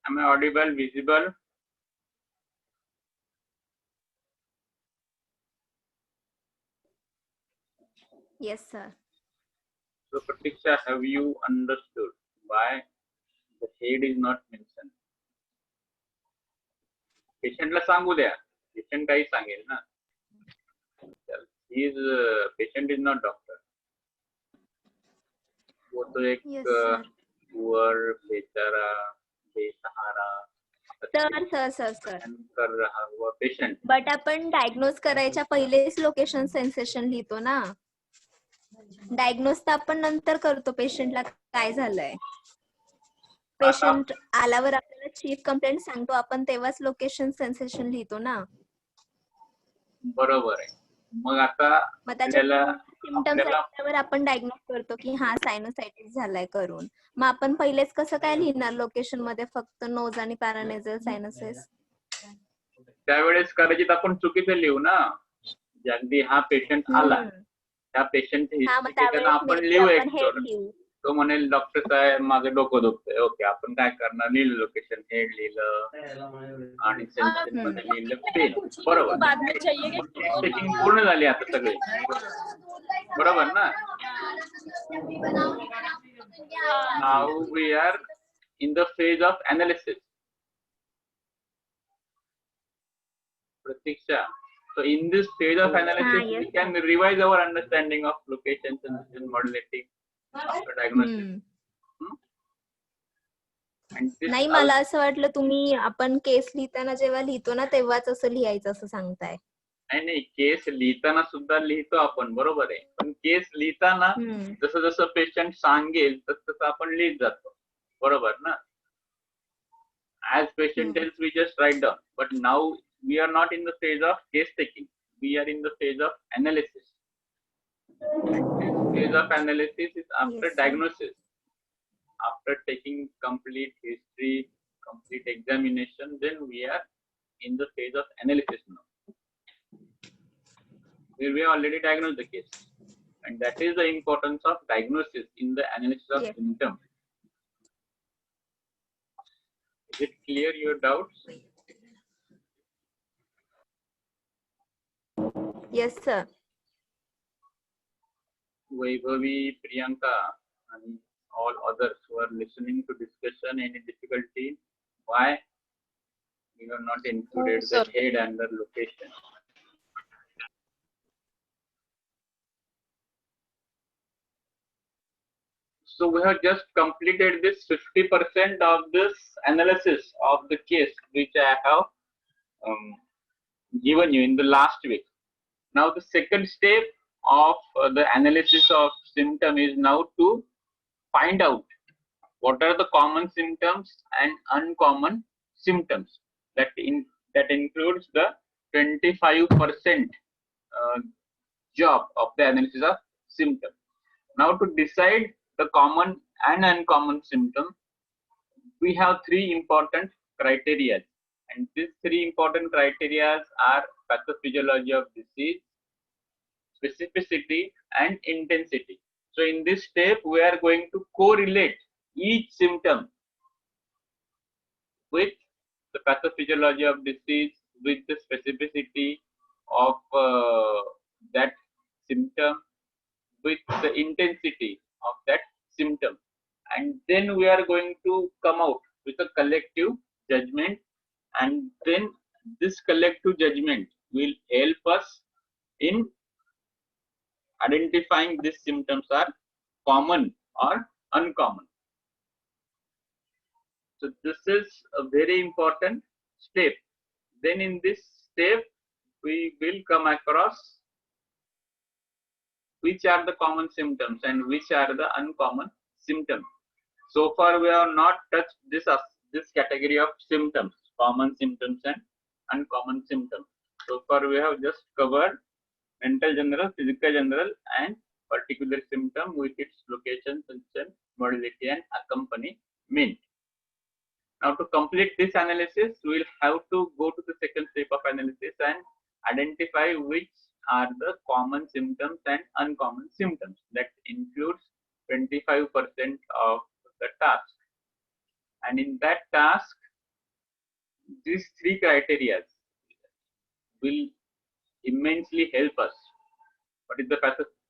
Am I audible, visible? Yes, sir. So Pratiksha, have you understood why the head is not mentioned? पेशंटला सांगू द्या, patient काही सांगेल ना. He is patient is not doctor. वो तो एक Yes, sir. पुअर बेचारा बेसहारा सर कर रहा हुआ पेशंट. बट आपण डायग्नोज करायच्या पहिलेच लोकेशन सेन्सेशन लिहितो ना. डायग्नोज तर आपण नंतर करतो पेशंटला काय झालंय. पेशंट आल्यावर आपल्याला चीफ कंप्लेंट सांगतो आपण तेव्हाच लोकेशन सेन्सेशन लिहितो ना. बरोबर आहे. मग आता आपल्याला सिम्पटम्स आल्यावर आपण डायग्नोज करतो की हा सायनोसायटिस झालाय करून. मग आपण पहिलेच कसं काय लिहिणार लोकेशन मध्ये फक्त नोज आणि पॅरानेझल सायनसेस. त्यावेळेस कदाचित आपण चुकीचं लिहू ना. अगदी हा पेशंट आला, त्या पेशंट हिस्ट्री आपण लिहू एक. तो म्हणेल डॉक्टर साहेब माझं डोकं दुखतंय. ओके, आपण काय करणार, लिहिलं लोकेशन, हेड लिहिलं आणि सेन्सेशन मध्ये लिहिलं पेन. बरोबर. चेकिंग पूर्ण झाली आता सगळे. बरोबर ना. Now we are in the phase of analysis. Pratiksha, so in this phase of analysis, we can revise our understanding of location, sensation, modality after diagnosis. नाही, मला असं वाटलं तुम्ही आपण केस लिहिताना जेव्हा लिहितो ना तेव्हाच असं लिहायचं असं सांगताय. नाही, केस लिहिताना सुद्धा लिहितो आपण, बरोबर आहे. पण केस लिहिताना जसं जसं पेशंट सांगेल तसं आपण लिहित जातो, बरोबर ना. As patient tells, we just write down. But now we are not in the phase of case taking. We are in the phase of analysis. This phase of analysis is after diagnosis. After taking complete history, complete examination, then we are in the phase of analysis now. Where we already diagnosed the case. And that is the importance of diagnosis in the analysis of symptoms. Is it clear, your doubts? Yes, sir. Vaibhavi, Priyanka, and all others who are listening to discussion, any difficulty? Why we have not included the head and the location? So we have just completed this 50% of this analysis of the case, which I have given you in the last week. Now the second step of the analysis of symptom is now to find out what are the common symptoms and uncommon symptoms. That includes the 25% job of the analysis of symptom. Now to decide the common and uncommon symptom, we have three important criteria, and these three important criteria are pathophysiology of disease, specificity, and intensity. So in this step, we are going to correlate each symptom with the pathophysiology of disease, with the specificity of that symptom, with the intensity of that symptom, and then we are going to come out with a collective judgment, and then this collective judgment will help us in identifying these symptoms are common or uncommon. So this is a very important step. Then in this step, we will come across which are the common symptoms and which are the uncommon symptoms. So far, we have not touched this category of symptoms, common symptoms and uncommon symptoms. So far, we have just covered mental general, physical general, and particular symptom with its location, function, modality, and accompaniment. Now, to complete this analysis, we will have to go to the second step of analysis and identify which are the common symptoms and uncommon symptoms. That includes 25% of the task. And in that task, these three criteria will immensely help us. What is the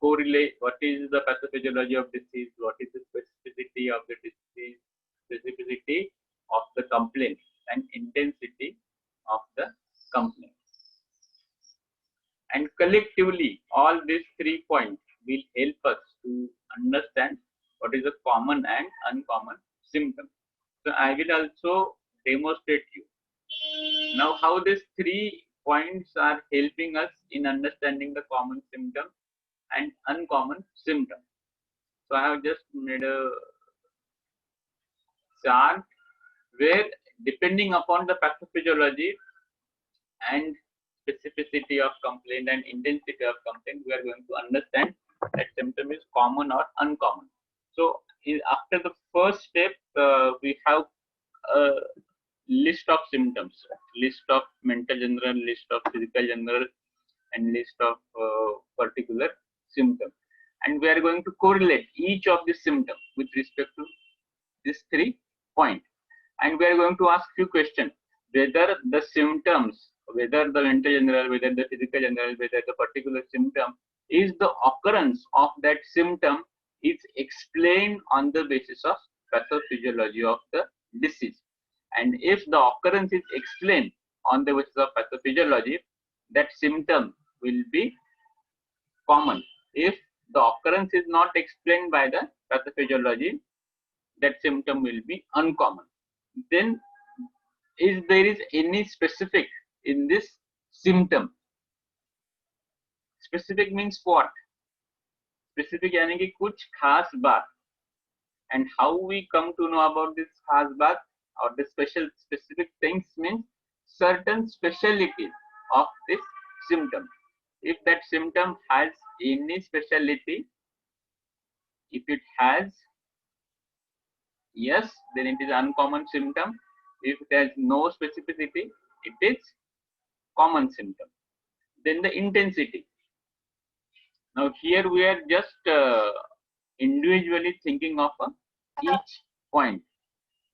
correlate? What is the pathophysiology of disease? What is the specificity of the disease? Specificity of the complaint and intensity of the complaint. And collectively, all these 3 points will help us to understand what is a common and uncommon symptom. So I will also demonstrate you now how these 3 points are helping us in understanding the common symptom and uncommon symptom. So I have just made a chart where, depending upon the pathophysiology and specificity of complaint and intensity of complaint, we are going to understand that symptom is common or uncommon. So after the first step, we have a list of symptoms, list of mental general, list of physical general, and list of particular symptom, and we are going to correlate each of the symptom with respect to these 3 points, and we are going to ask few questions whether the symptoms, whether the mental general, whether the physical general, whether the particular symptom is the occurrence of that symptom is explained on the basis of pathophysiology of the disease. And if the occurrence is explained on the basis of pathophysiology, that symptom will be common. If the occurrence is not explained by the pathophysiology, that symptom will be uncommon. Then, if there is any specific in this symptom, specific means what? Specific यानी कि कुछ खास बात. And how we come to know about this खास बात or the specific things means certain speciality of this symptom. If that symptom has any speciality, if it has, yes, then it is uncommon symptom. If it has no specificity, it is common symptom. Then the intensity. Now here we are just individually thinking of each point.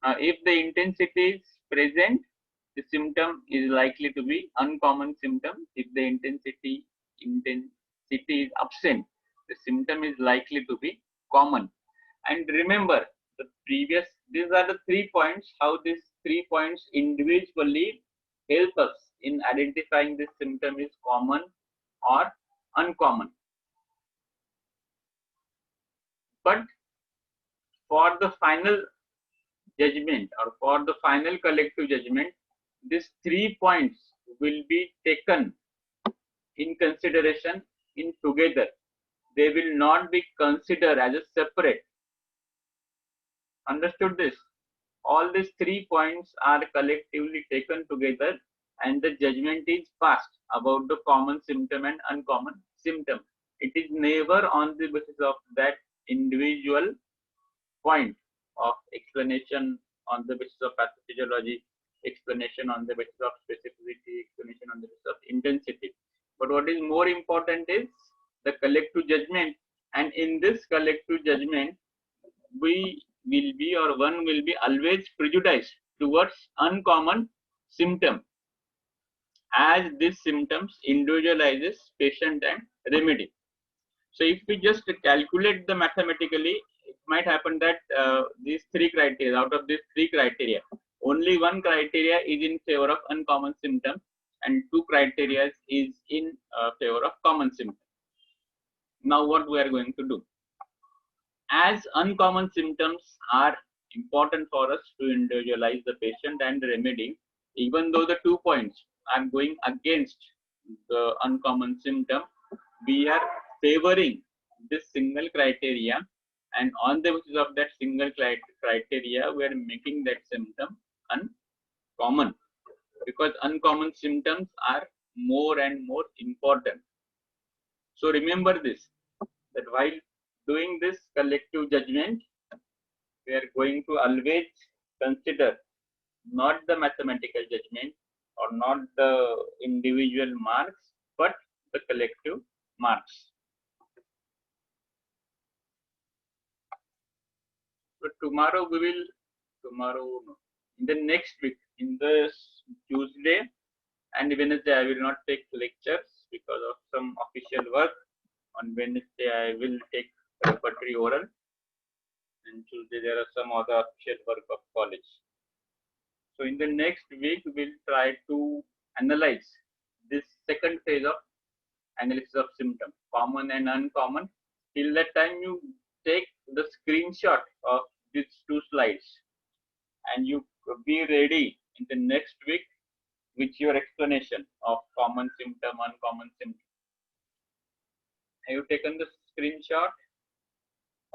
If the intensity is present, the symptom is likely to be uncommon symptom. If the intensity is absent, the symptom is likely to be common. And remember, these are the 3 points, how these 3 points individually help us in identifying this symptom is common or uncommon. But for the final judgment or for the final collective judgment, these 3 points will be taken in consideration in together. They will not be considered as a separate. Understood this? All these 3 points are collectively taken together and the judgment is passed about the common symptom and uncommon symptom. It is never on the basis of that individual point of explanation on the basis of pathophysiology, explanation on the basis of specificity, explanation on the basis of intensity. But what is more important is the collective judgment, and in this collective judgment, one will be always prejudiced towards uncommon symptom, as these symptoms individualizes patient and remedy. So if we just calculate the mathematically, it might happen that these 3 criteria, out of these 3 criteria, only 1 criteria is in favor of uncommon symptom and 2 criteria is in favor of common symptom. Now what we are going to do? As uncommon symptoms are important for us to individualize the patient and remedy, even though the 2 points are going against the uncommon symptom, we are favoring this single criteria, and on the basis of that single criteria, we are making that symptom uncommon, because uncommon symptoms are more and more important. So remember this, that while doing this collective judgment, we are going to always consider not the mathematical judgment or not the individual marks, but the collective marks. So tomorrow In the next week, in the Tuesday and Wednesday, I will not take lectures because of some official work. On Wednesday, I will take repertory oral, and Tuesday there are some other official work of college. So in the next week, we'll try to analyze this second phase of analysis of symptoms, common and uncommon. Till that time, you take the screenshot of these two slides and you be ready in the next week with your explanation of common symptom, uncommon symptom. Have you taken the screenshot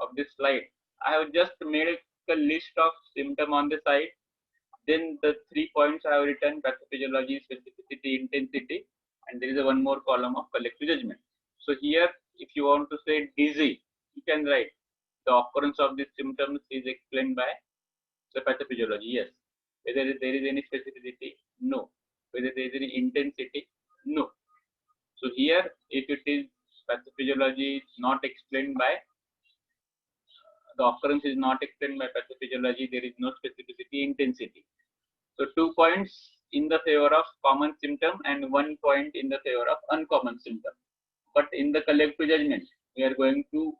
of this slide? I have just made a list of symptom on the side. Then the 3 points I have written: pathophysiology, specificity, intensity, and there is one more column of collective judgment. So here, if you want to say dizzy, you can write the occurrence of these symptoms is explained by the pathophysiology. Yes. Whether there is any specificity, no. Whether there is any intensity, no. So here, if it is pathophysiology is not explained by, the occurrence is not explained by pathophysiology, there is no specificity, intensity. So 2 points in the favor of common symptom and 1 point in the favor of uncommon symptom. But in the collective judgment, we are going to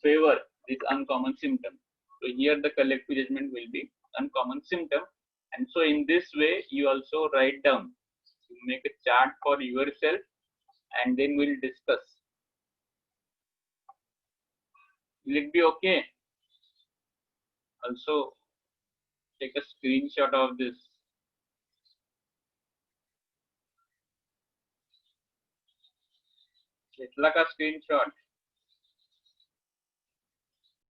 favor this uncommon symptom. So here the collective judgment will be uncommon symptom. And so in this way, you also write down, you make a chart for yourself, and then we'll discuss. Will it be okay? Also, take a screenshot of this. It's like a screenshot.